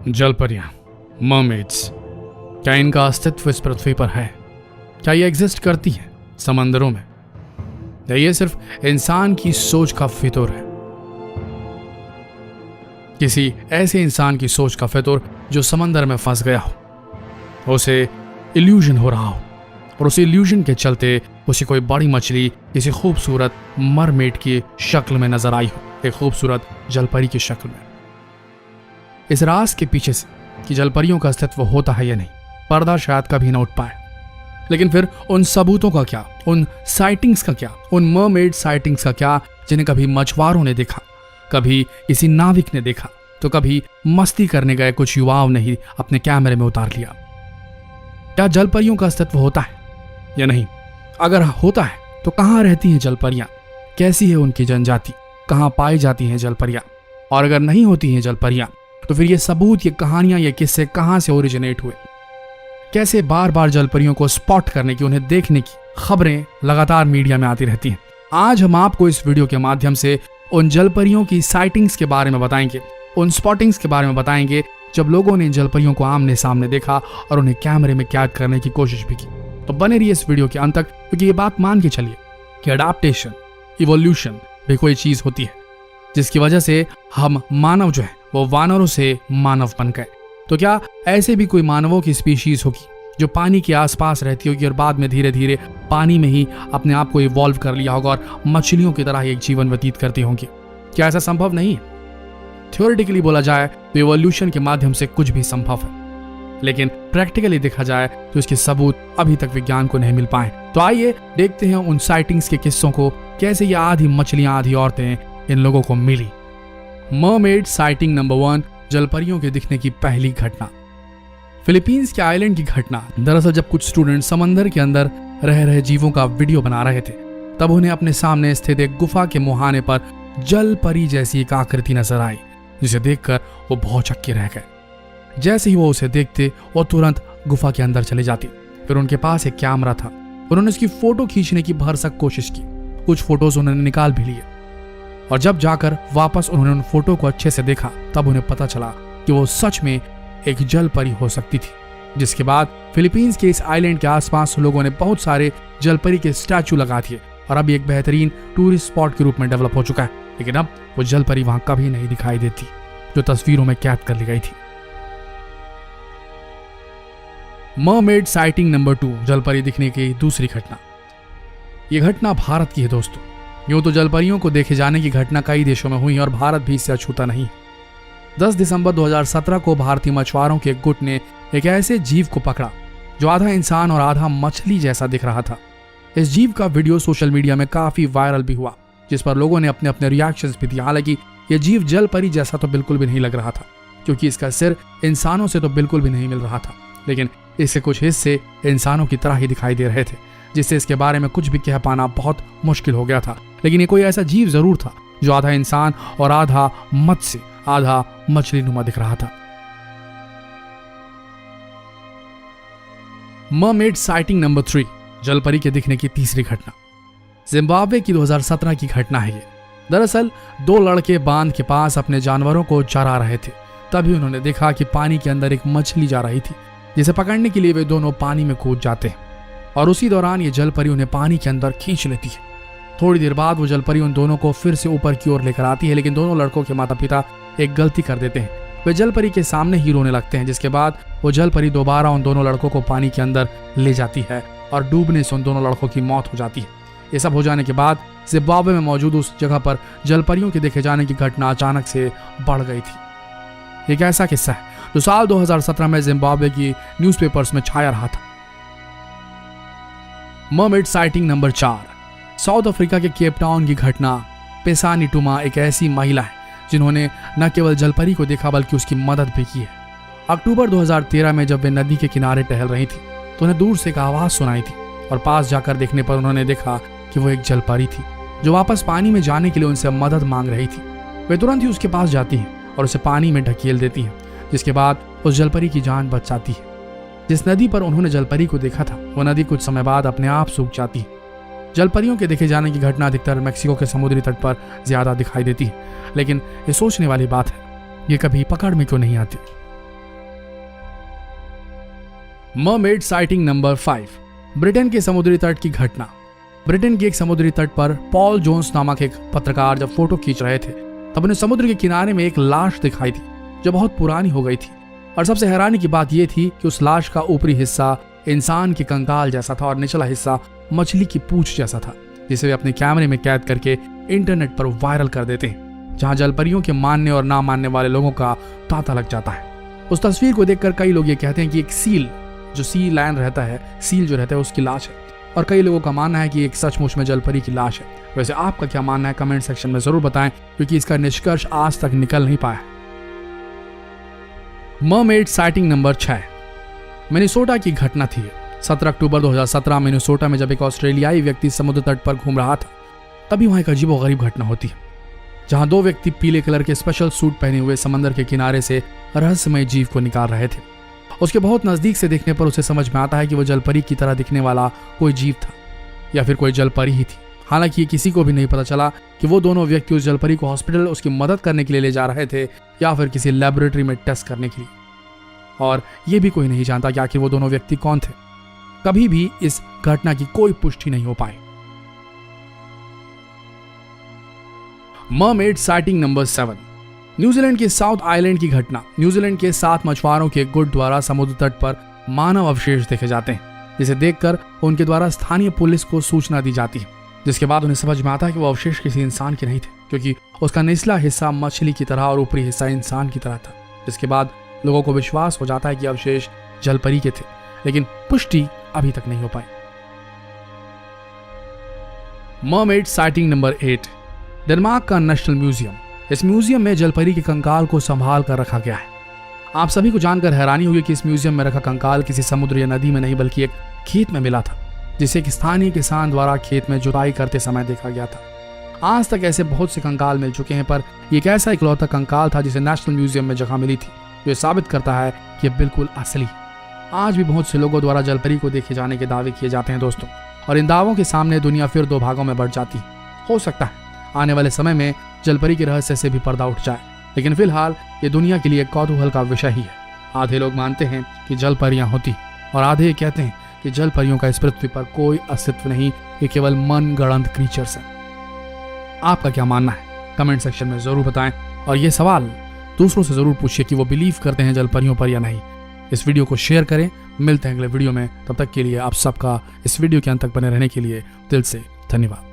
जलपरियां, mermaids, क्या इनका अस्तित्व इस पृथ्वी पर है? क्या ये एग्जिस्ट करती हैं समंदरों में, या ये सिर्फ इंसान की सोच का फितूर है? किसी ऐसे इंसान की सोच का फितूर जो समंदर में फंस गया हो, उसे इल्यूजन हो रहा हो, और उस इल्यूजन के चलते उसे कोई बड़ी मछली किसी खूबसूरत मरमेड की शक्ल में नजर आई हो, एक खूबसूरत जलपरी की शक्ल में। इस राज के पीछे से कि जलपरियों का अस्तित्व होता है या नहीं, पर्दा शायद कभी ना उठ पाए। लेकिन फिर उन सबूतों का क्या, उन साइटिंग्स का क्या, उन मरमेड साइटिंग्स का क्या जिन्हें कभी मछुआरों ने देखा, कभी किसी नाविक ने देखा, तो कभी मस्ती करने गए कुछ युवाओं ने ही अपने कैमरे में उतार लिया? क्या जलपरियों का अस्तित्व होता है या नहीं? अगर होता है तो कहाँ रहती हैं जलपरियां? कैसी है उनकी जनजाति? कहाँ पाई जाती हैं जलपरियां? और अगर नहीं होती हैं जलपरियां तो फिर ये सबूत, ये कहानियां, ये किस्से कहां से ओरिजिनेट हुए? कैसे बार बार जलपरियों को स्पॉट करने की, उन्हें देखने की खबरें लगातार मीडिया में आती रहती हैं? आज हम आपको इस वीडियो के माध्यम से उन जलपरियों की साइटिंग्स के बारे में बताएंगे, उन स्पॉटिंग्स के बारे में बताएंगे जब लोगों ने इन जलपरियों को आमने सामने देखा और उन्हें कैमरे में कैद करने की कोशिश भी की। तो बने रहिए इस वीडियो के अंत तक, क्योंकि ये बात मान के चलिए कि अडैप्टेशन, इवोल्यूशन भी कोई चीज होती है जिसकी वजह से हम मानव जो है वो वानरों से मानव बन गए। तो क्या ऐसे भी कोई मानवों की स्पीशीज होगी जो पानी के आसपास रहती होगी और बाद में धीरे धीरे पानी में ही अपने आप को इवॉल्व कर लिया होगा और मछलियों की तरह एक जीवन व्यतीत करती होंगी? क्या ऐसा संभव नहीं है? थ्योरेटिकली बोला जाए तो इवोल्यूशन के माध्यम से कुछ भी संभव है, लेकिन प्रैक्टिकली देखा जाए तो इसके सबूत अभी तक विज्ञान को नहीं मिल पाए। तो आइए देखते हैं उन साइटिंग्स के किस्सों को, कैसे ये आधी मछलियां आधी औरतें इन लोगों को मिली। मरमेड साइटिंग नंबर 1, जलपरियों के दिखने की पहली घटना। फिलीपींस के आइलैंड की घटना। दरअसल जब कुछ स्टूडेंट समंदर के अंदर रह रहे जीवों का वीडियो बना रहे थे, तब उन्हें अपने सामने स्थित एक गुफा के मुहाने पर जलपरी जैसी एक आकृति नजर आई, जिसे देखकर वो भौचक्के रह गए। जैसे ही वो उसे देखते वो तुरंत गुफा के अंदर चले जाती। फिर उनके पास एक कैमरा था, उन्होंने उसकी फोटो खींचने की भरसक कोशिश की। कुछ फोटोज उन्होंने निकाल भी लिए, और जब जाकर वापस उन्होंने उन फोटो को अच्छे से देखा तब उन्हें पता चला कि वो सच में एक जलपरी हो सकती थी। जिसके बाद फिलीपींस के इस आइलैंड के आसपास लोगों ने बहुत सारे जलपरी के स्टैचू लगा दिए और अब एक बेहतरीन टूरिस्ट स्पॉट के रूप में डेवलप हो चुका है। लेकिन अब वो जलपरी वहां कभी नहीं दिखाई देती जो तस्वीरों में कैद कर ली गई थी। मरमेड साइटिंग नंबर 2, जलपरी दिखने की दूसरी घटना। यह घटना भारत की है दोस्तों। यूं तो जलपरियों को देखे जाने की घटना कई देशों में हुई और भारत भी इससे अछूता नहीं। 10 दिसंबर 2017 को भारतीय मछुआरों के एक गुट ने एक ऐसे जीव को पकड़ा जो आधा इंसान और आधा मछली जैसा दिख रहा था। इस जीव का वीडियो सोशल मीडिया में काफी वायरल भी हुआ, जिस पर लोगों ने अपने अपने रिएक्शंस भी दिए। हालांकि यह जीव जलपरी जैसा तो बिल्कुल भी नहीं लग रहा था, क्योंकि इसका सिर इंसानों से तो बिल्कुल भी नहीं मिल रहा था, लेकिन इसके कुछ हिस्से इंसानों की तरह ही दिखाई दे रहे थे, जिससे इसके बारे में कुछ भी कह पाना बहुत मुश्किल हो गया था। लेकिन ये कोई ऐसा जीव जरूर था जो आधा इंसान और आधा मत्स्य, आधा मछली नुमा दिख रहा था। मरमेड साइटिंग नंबर 3, जलपरी के दिखने की तीसरी घटना। जिम्बाब्वे की 2017 की घटना है ये। दरअसल 2 लड़के बांध के पास अपने जानवरों को चरा रहे थे, तभी उन्होंने देखा कि पानी के अंदर एक मछली जा रही थी, जिसे पकड़ने के लिए वे दोनों पानी में कूद जाते हैं और उसी दौरान ये जलपरी उन्हें पानी के अंदर खींच लेती है। थोड़ी देर बाद वो जलपरी उन दोनों को फिर से ऊपर की ओर लेकर आती है, लेकिन दोनों लड़कों के माता पिता एक गलती कर देते हैं। वे जलपरी के सामने ही रोने लगते हैं, जिसके बाद वो जलपरी दोबारा उन दोनों लड़कों को पानी के अंदर ले जाती है और डूबने से उन दोनों लड़कों की मौत हो जाती है। ये सब हो जाने के बाद जिम्बाब्वे में मौजूद उस जगह पर जलपरियों के देखे जाने की घटना अचानक से बढ़ गई थी। एक ऐसा किस्सा है जो साल 2017 में जिम्बाब्वे की न्यूज़पेपर्स में छाया रहा था। Mermaid sighting number 4, South Africa के केप टाउन की घटना। पेसानी टुमा एक ऐसी महिला है जिन्होंने न केवल जलपरी को देखा बल्कि उसकी मदद भी की है। अक्टूबर 2013 में जब वे नदी के किनारे टहल रही थी तो उन्हें दूर से एक आवाज सुनाई थी और पास जाकर देखने पर उन्होंने देखा कि वो एक जलपरी थी जो वापस पानी में जाने के लिए उनसे मदद मांग रही थी। वे तुरंत ही उसके पास जाती हैं और उसे पानी में ढकेल देती हैं, जिसके बाद उस जलपरी की जान बच जाती है। जिस नदी पर उन्होंने जलपरी को देखा था वो नदी कुछ समय बाद अपने आप सूख जाती है। जलपरियों के देखे जाने की घटना अधिकतर मेक्सिको के समुद्री तट पर ज्यादा दिखाई देती है, लेकिन ये सोचने वाली बात है, ये कभी पकड़ में क्यों नहीं आती? Mermaid sighting number 5। ब्रिटेन के समुद्री तट की घटना। ब्रिटेन के एक समुद्री तट पर पॉल जोन्स नामक एक पत्रकार जब फोटो खींच रहे थे तब उन्हें समुद्र के किनारे में एक लाश दिखाई दी जो बहुत पुरानी हो गई थी। और सबसे हैरानी की बात यह थी कि उस लाश का ऊपरी हिस्सा इंसान के कंकाल जैसा था और निचला हिस्सा मछली की पूंछ जैसा था, जिसे वे अपने कैमरे में कैद करके इंटरनेट पर वायरल कर देते हैं, जहां जलपरियों के मानने और ना मानने वाले लोगों का तांता लग जाता है। उस तस्वीर को देखकर कई लोग ये कहते हैं कि एक सील जो सी लैंड रहता है, सील जो रहता है उसकी लाश है, और कई लोगों का मानना है कि एक सचमुच में जलपरी की लाश है। वैसे आपका क्या मानना है कमेंट सेक्शन में जरूर बताएं, क्योंकि इसका निष्कर्ष आज तक निकल नहीं पाया। Mermaid sighting number 6। मिनेसोटा की घटना थी। 17 अक्टूबर 2017 मिनेसोटा में जब एक ऑस्ट्रेलियाई व्यक्ति समुद्र तट पर घूम रहा था तभी वहां एक अजीबोगरीब घटना होती है, जहां दो व्यक्ति पीले कलर के स्पेशल सूट पहने हुए समंदर के किनारे से रहस्यमय जीव को निकाल रहे थे। उसके बहुत नजदीक से देखने पर उसे समझ में आता है कि वो जलपरी की तरह दिखने वाला कोई जीव था या फिर कोई जलपरी ही थी। हालांकि किसी को भी नहीं पता चला कि वो दोनों व्यक्ति उस जलपरी को हॉस्पिटल उसकी मदद करने के लिए ले जा रहे थे या फिर किसी लेबोरेटरी में टेस्ट करने के लिए, और ये भी कोई नहीं जानता कि आखिर वो दोनों व्यक्ति कौन थे। कभी भी इस घटना की कोई पुष्टि नहीं हो पाई। Mermaid sighting number 7। न्यूजीलैंड के साउथ आइलैंड की घटना। न्यूजीलैंड के 7 मछुआरों के गुट द्वारा समुद्र तट पर मानव अवशेष देखे जाते हैं, जिसे देखकर उनके द्वारा स्थानीय पुलिस को सूचना दी जाती है, जिसके बाद उन्हें समझ में आता है कि वो अवशेष किसी इंसान के नहीं थे, क्योंकि उसका निचला हिस्सा मछली की तरह और ऊपरी हिस्सा इंसान की तरह था। जिसके बाद लोगों को विश्वास हो जाता है कि अवशेष जलपरी के थे, लेकिन पुष्टि अभी तक नहीं हो पाई। Mermaid sighting number 8। डेनमार्क का नेशनल म्यूजियम। इस म्यूजियम में जलपरी के कंकाल को संभाल कर रखा गया है। आप सभी को जानकर हैरानी होगी कि इस म्यूजियम में रखा कंकाल किसी समुद्र या नदी में नहीं बल्कि एक खेत में मिला था, जिसे एक स्थानीय किसान द्वारा खेत में जुताई करते समय देखा गया था। आज तक ऐसे बहुत से कंकाल मिल चुके हैं, पर यह एक ऐसा इकलौता कंकाल था जिसे नेशनल म्यूजियम में जगह मिली थी, जो साबित करता है कि यह बिल्कुल असली। आज भी बहुत से लोगों द्वारा जलपरी को देखे जाने के दावे किए जाते हैं दोस्तों, और इन दावों के सामने दुनिया फिर 2 भागों में बढ़ जाती है। हो सकता है आने वाले समय में जलपरी के रहस्य से भी पर्दा उठ जाए, लेकिन फिलहाल ये दुनिया के लिए कौतूहल का विषय ही है। आधे लोग मानते हैं कि जलपरियां होती और आधे कहते हैं कि जलपरियों का इस पृथ्वी पर कोई अस्तित्व नहीं, ये केवल मनगढ़ंत क्रीचर्स हैं। आपका क्या मानना है कमेंट सेक्शन में जरूर बताएं, और ये सवाल दूसरों से जरूर पूछिए कि वो बिलीव करते हैं जलपरियों पर या नहीं। इस वीडियो को शेयर करें। मिलते हैं अगले वीडियो में, तब तक के लिए आप सबका इस वीडियो के अंत तक बने रहने के लिए दिल से धन्यवाद।